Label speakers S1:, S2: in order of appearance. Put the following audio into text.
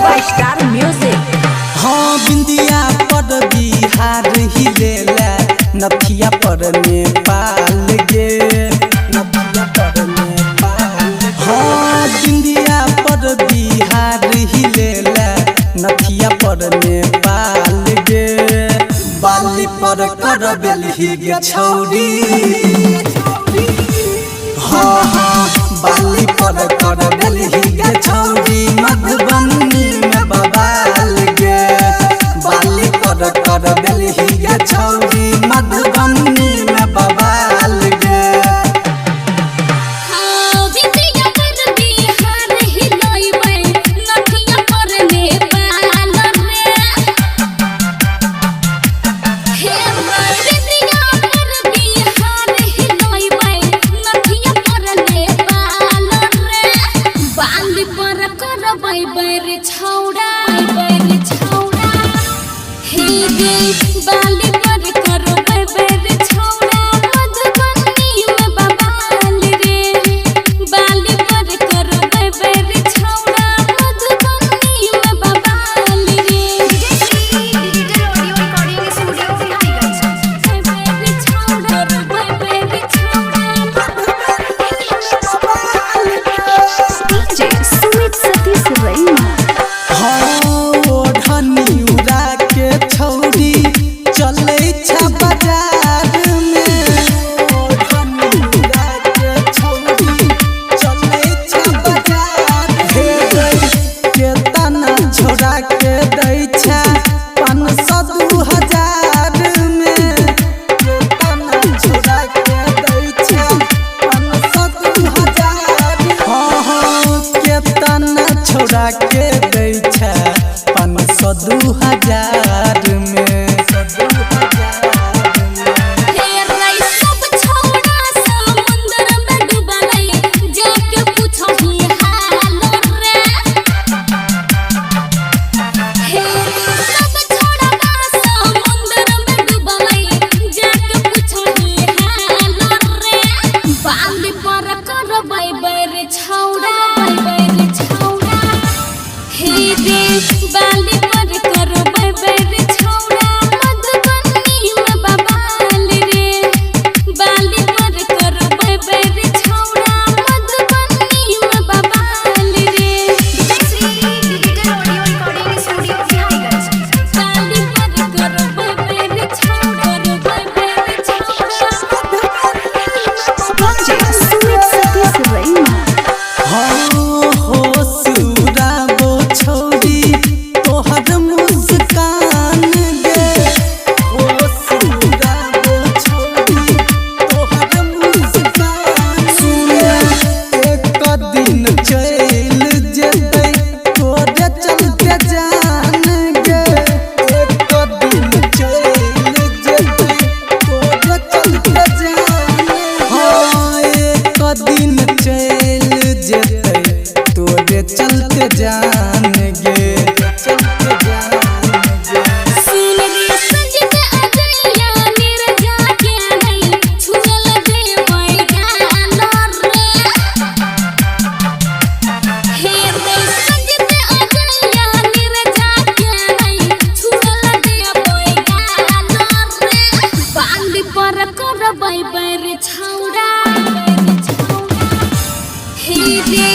S1: Superstar music.
S2: हाँ बिंदिया पर बिहार हिलेला, नथिया पर नेपाल गे, नथिया पर नेपाल। हाँ बिंदिया पर बिहार हिलेला, नथिया पर नेपाल गे। बाली पर कर बेलही गे छौरी, हाँ हाँ बाली पर कर बेलही गे छौरी। मधुबनी में बवाल गे, बाली पर कर बेलही गे छौरी। मधुबनी में बवाल गे।
S3: बाली पर करो बेर छौड़ा, मधुबनी में बवाल रे। बाली पर करो बेर छौड़ा, मधुबनी में बवाल रे।
S1: Digital audio recording studio Bihariganj.
S3: बेर छौड़ा बेर छौड़ा।
S1: डीजे सुमित सतीश रैना।
S2: छौरी चले छा बाजार में, छौरी चले छा बाजार। हे के तना छोड़ा के दै छा 500-2000 में, के तना छोड़ा के दै छा 500-2000। हाँ हाँ के तना छोड़ा के दै छा 500-2000 में।
S3: बाली पर करो बेर छौड़ा, मधुबनी में बवाल रे। बाली पर करो बेर छौड़ा, मधुबनी में बवाल रे।
S1: Digital audio recording studio Bihariganj.
S3: बाली पर करो बेर छौड़ा, बेर छौड़ा।
S1: डीजे सुमित सतीश रैना।
S2: चलते जान गे, चलते जान गे।
S3: सुन रे संजत अजया निर्जा के नहीं छुअल दे मैदान रे। हे रे संजत अजया निर्जा के नहीं छुअल दे मैदान रे। बाली पर कर बेर छौड़ा, हे रे